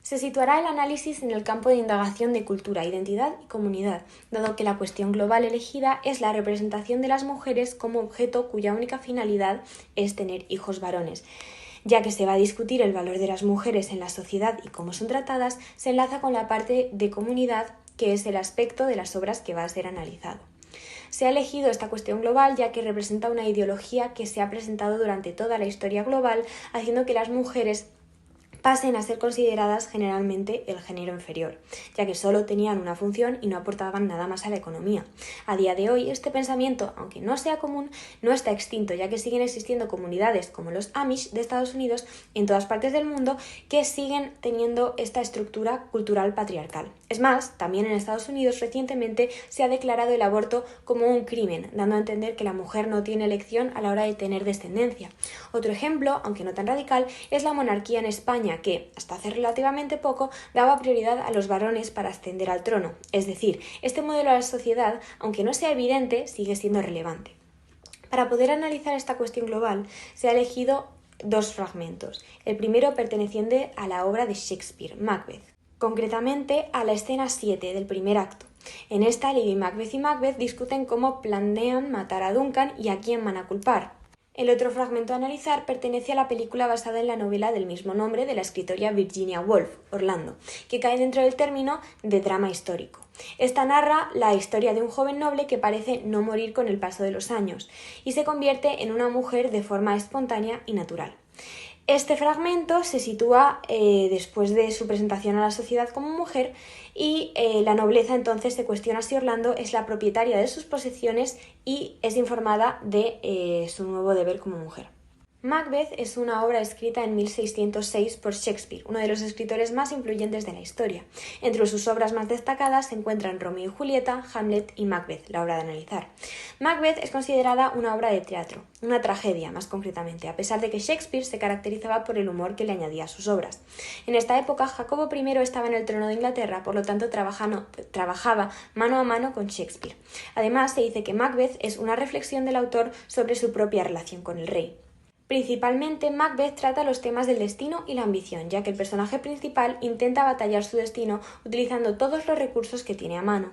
Se situará el análisis en el campo de indagación de cultura, identidad y comunidad, dado que la cuestión global elegida es la representación de las mujeres como objeto cuya única finalidad es tener hijos varones. Ya que se va a discutir el valor de las mujeres en la sociedad y cómo son tratadas, se enlaza con la parte de comunidad, que es el aspecto de las obras que va a ser analizado. Se ha elegido esta cuestión global ya que representa una ideología que se ha presentado durante toda la historia global, haciendo que las mujeres pasen a ser consideradas generalmente el género inferior, ya que solo tenían una función y no aportaban nada más a la economía. A día de hoy, este pensamiento, aunque no sea común, no está extinto, ya que siguen existiendo comunidades como los Amish de Estados Unidos en todas partes del mundo que siguen teniendo esta estructura cultural patriarcal. Es más, también en Estados Unidos recientemente se ha declarado el aborto como un crimen, dando a entender que la mujer no tiene elección a la hora de tener descendencia. Otro ejemplo, aunque no tan radical, es la monarquía en España, que, hasta hace relativamente poco, daba prioridad a los varones para ascender al trono. Es decir, este modelo de la sociedad, aunque no sea evidente, sigue siendo relevante. Para poder analizar esta cuestión global, se ha elegido dos fragmentos. El primero perteneciente a la obra de Shakespeare, Macbeth, concretamente a la escena 7 del primer acto. En esta, Lady Macbeth y Macbeth discuten cómo planean matar a Duncan y a quién van a culpar. El otro fragmento a analizar pertenece a la película basada en la novela del mismo nombre de la escritora Virginia Woolf, Orlando, que cae dentro del término de drama histórico. Esta narra la historia de un joven noble que parece no morir con el paso de los años y se convierte en una mujer de forma espontánea y natural. Este fragmento se sitúa después de su presentación a la sociedad como mujer y la nobleza entonces se cuestiona si Orlando es la propietaria de sus posesiones y es informada de su nuevo deber como mujer. Macbeth es una obra escrita en 1606 por Shakespeare, uno de los escritores más influyentes de la historia. Entre sus obras más destacadas se encuentran Romeo y Julieta, Hamlet y Macbeth, la obra de analizar. Macbeth es considerada una obra de teatro, una tragedia más concretamente, a pesar de que Shakespeare se caracterizaba por el humor que le añadía a sus obras. En esta época, Jacobo I estaba en el trono de Inglaterra, por lo tanto trabajaba mano a mano con Shakespeare. Además, se dice que Macbeth es una reflexión del autor sobre su propia relación con el rey. Principalmente, Macbeth trata los temas del destino y la ambición, ya que el personaje principal intenta batallar su destino utilizando todos los recursos que tiene a mano.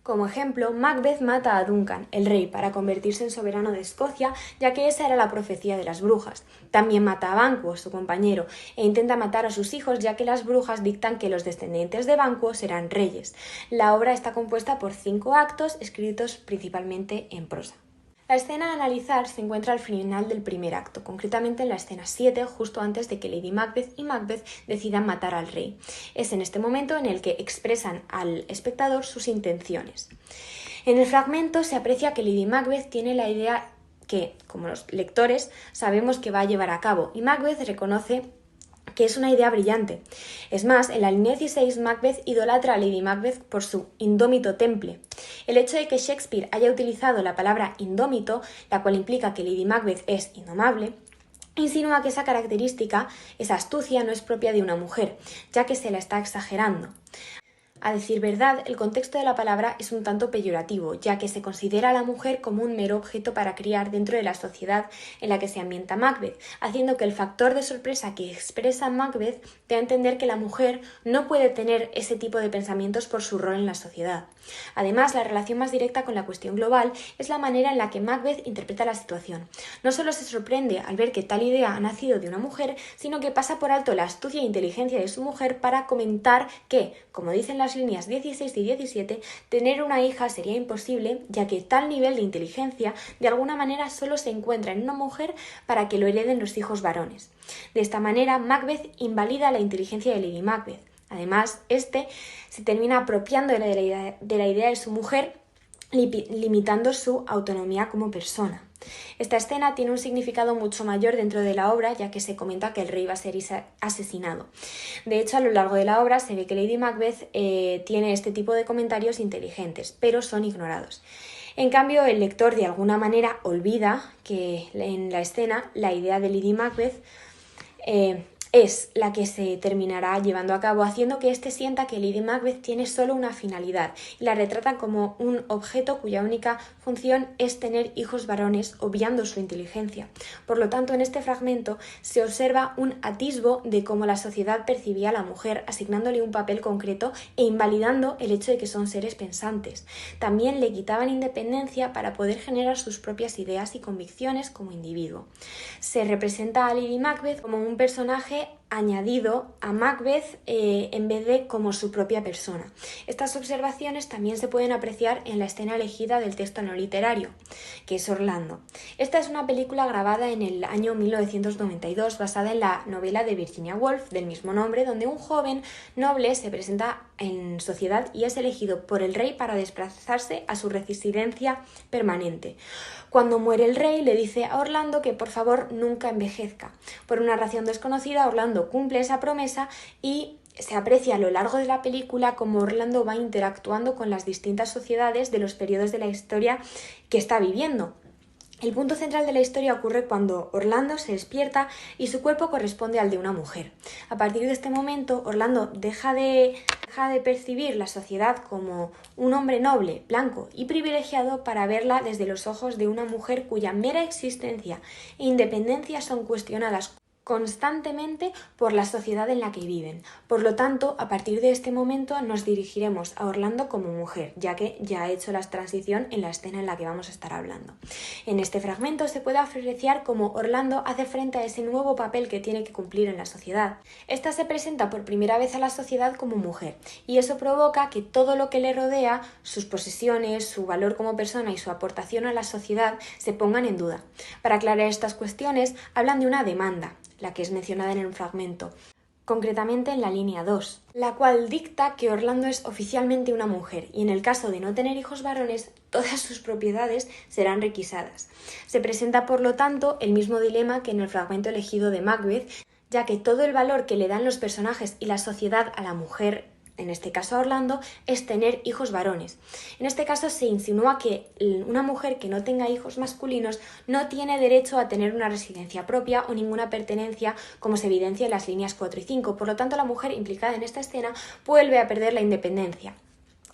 Como ejemplo, Macbeth mata a Duncan, el rey, para convertirse en soberano de Escocia, ya que esa era la profecía de las brujas. También mata a Banquo, su compañero, e intenta matar a sus hijos, ya que las brujas dictan que los descendientes de Banquo serán reyes. La obra está compuesta por 5 actos, escritos principalmente en prosa. La escena a analizar se encuentra al final del primer acto, concretamente en la escena 7, justo antes de que Lady Macbeth y Macbeth decidan matar al rey. Es en este momento en el que expresan al espectador sus intenciones. En el fragmento se aprecia que Lady Macbeth tiene la idea que, como los lectores, sabemos que va a llevar a cabo, y Macbeth reconoce que es una idea brillante. Es más, en la línea 16, Macbeth idolatra a Lady Macbeth por su indómito temple. El hecho de que Shakespeare haya utilizado la palabra indómito, la cual implica que Lady Macbeth es indomable, insinúa que esa característica, esa astucia, no es propia de una mujer, ya que se la está exagerando. A decir verdad, el contexto de la palabra es un tanto peyorativo, ya que se considera a la mujer como un mero objeto para criar dentro de la sociedad en la que se ambienta Macbeth, haciendo que el factor de sorpresa que expresa Macbeth dé a entender que la mujer no puede tener ese tipo de pensamientos por su rol en la sociedad. Además, la relación más directa con la cuestión global es la manera en la que Macbeth interpreta la situación. No solo se sorprende al ver que tal idea ha nacido de una mujer, sino que pasa por alto la astucia e inteligencia de su mujer para comentar que, como dicen las líneas 16 y 17, tener una hija sería imposible, ya que tal nivel de inteligencia de alguna manera solo se encuentra en una mujer para que lo hereden los hijos varones. De esta manera, Macbeth invalida la inteligencia de Lady Macbeth. Además, se termina apropiando de la idea de su mujer, limitando su autonomía como persona. Esta escena tiene un significado mucho mayor dentro de la obra, ya que se comenta que el rey va a ser asesinado. De hecho, a lo largo de la obra se ve que Lady Macbeth tiene este tipo de comentarios inteligentes, pero son ignorados. En cambio, el lector de alguna manera olvida que en la escena la idea de Lady Macbeth es la que se terminará llevando a cabo, haciendo que éste sienta que Lady Macbeth tiene solo una finalidad y la retratan como un objeto cuya única función es tener hijos varones, obviando su inteligencia. Por lo tanto, en este fragmento se observa un atisbo de cómo la sociedad percibía a la mujer, asignándole un papel concreto e invalidando el hecho de que son seres pensantes. También le quitaban independencia para poder generar sus propias ideas y convicciones como individuo. Se representa a Lady Macbeth como un personaje añadido a Macbeth en vez de como su propia persona. Estas observaciones también se pueden apreciar en la escena elegida del texto no literario, que es Orlando. Esta es una película grabada en el año 1992 basada en la novela de Virginia Woolf del mismo nombre, donde un joven noble se presenta en sociedad y es elegido por el rey para desplazarse a su residencia permanente. Cuando muere el rey, le dice a Orlando que por favor nunca envejezca. Por una razón desconocida, Orlando cumple esa promesa y se aprecia a lo largo de la película cómo Orlando va interactuando con las distintas sociedades de los periodos de la historia que está viviendo. El punto central de la historia ocurre cuando Orlando se despierta y su cuerpo corresponde al de una mujer. A partir de este momento, Orlando deja de percibir la sociedad como un hombre noble, blanco y privilegiado para verla desde los ojos de una mujer cuya mera existencia e independencia son cuestionadas constantemente por la sociedad en la que viven. Por lo tanto, a partir de este momento nos dirigiremos a Orlando como mujer, ya que ya ha hecho la transición en la escena en la que vamos a estar hablando. En este fragmento se puede apreciar cómo Orlando hace frente a ese nuevo papel que tiene que cumplir en la sociedad. Esta se presenta por primera vez a la sociedad como mujer, y eso provoca que todo lo que le rodea, sus posesiones, su valor como persona y su aportación a la sociedad, se pongan en duda. Para aclarar estas cuestiones, hablan de una demanda, la que es mencionada en el fragmento, concretamente en la línea 2, la cual dicta que Orlando es oficialmente una mujer y en el caso de no tener hijos varones, todas sus propiedades serán requisadas. Se presenta, por lo tanto, el mismo dilema que en el fragmento elegido de Macbeth, ya que todo el valor que le dan los personajes y la sociedad a la mujer, en este caso a Orlando, es tener hijos varones. En este caso se insinúa que una mujer que no tenga hijos masculinos no tiene derecho a tener una residencia propia o ninguna pertenencia, como se evidencia en las líneas 4 y 5. Por lo tanto, la mujer implicada en esta escena vuelve a perder la independencia.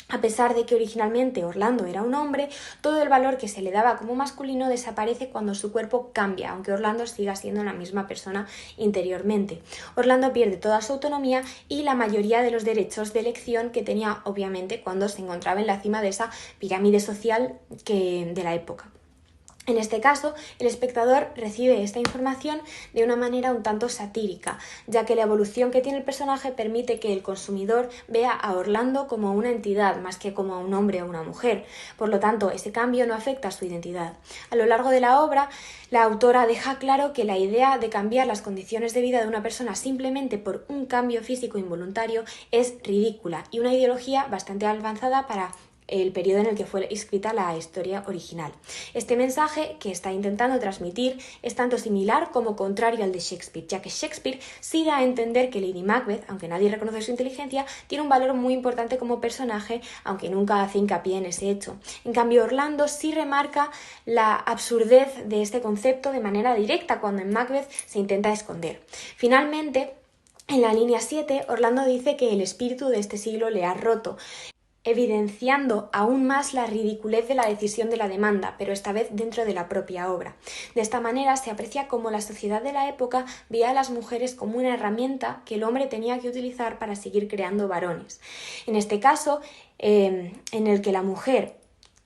A pesar de que originalmente Orlando era un hombre, todo el valor que se le daba como masculino desaparece cuando su cuerpo cambia, aunque Orlando siga siendo la misma persona interiormente. Orlando pierde toda su autonomía y la mayoría de los derechos de elección que tenía, obviamente, cuando se encontraba en la cima de esa pirámide social de la época. En este caso, el espectador recibe esta información de una manera un tanto satírica, ya que la evolución que tiene el personaje permite que el consumidor vea a Orlando como una entidad más que como a un hombre o una mujer. Por lo tanto, ese cambio no afecta a su identidad. A lo largo de la obra, la autora deja claro que la idea de cambiar las condiciones de vida de una persona simplemente por un cambio físico involuntario es ridícula y una ideología bastante avanzada para el periodo en el que fue escrita la historia original. Este mensaje que está intentando transmitir es tanto similar como contrario al de Shakespeare, ya que Shakespeare sí da a entender que Lady Macbeth, aunque nadie reconoce su inteligencia, tiene un valor muy importante como personaje, aunque nunca hace hincapié en ese hecho. En cambio, Orlando sí remarca la absurdez de este concepto de manera directa, cuando en Macbeth se intenta esconder. Finalmente, en la línea 7, Orlando dice que el espíritu de este siglo le ha roto, evidenciando aún más la ridiculez de la decisión de la demanda, pero esta vez dentro de la propia obra. De esta manera se aprecia cómo la sociedad de la época veía a las mujeres como una herramienta que el hombre tenía que utilizar para seguir creando varones. En este caso, en el que la mujer,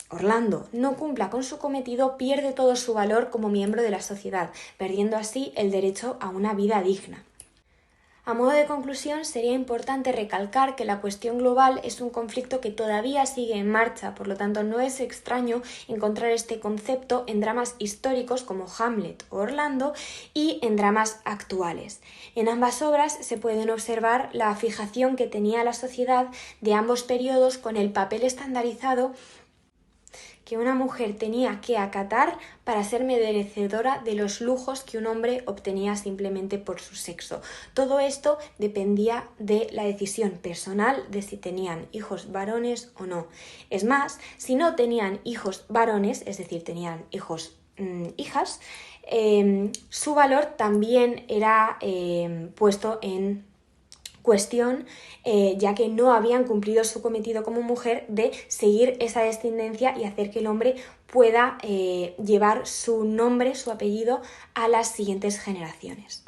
Orlando, no cumpla con su cometido, pierde todo su valor como miembro de la sociedad, perdiendo así el derecho a una vida digna. A modo de conclusión, sería importante recalcar que la cuestión global es un conflicto que todavía sigue en marcha, por lo tanto no es extraño encontrar este concepto en dramas históricos como Hamlet o Orlando y en dramas actuales. En ambas obras se pueden observar la fijación que tenía la sociedad de ambos periodos con el papel estandarizado que una mujer tenía que acatar para ser merecedora de los lujos que un hombre obtenía simplemente por su sexo. Todo esto dependía de la decisión personal de si tenían hijos varones o no. Es más, si no tenían hijos varones, es decir, tenían hijas, su valor también era puesto en cuestión, ya que no habían cumplido su cometido como mujer de seguir esa descendencia y hacer que el hombre pueda llevar su nombre, su apellido, a las siguientes generaciones.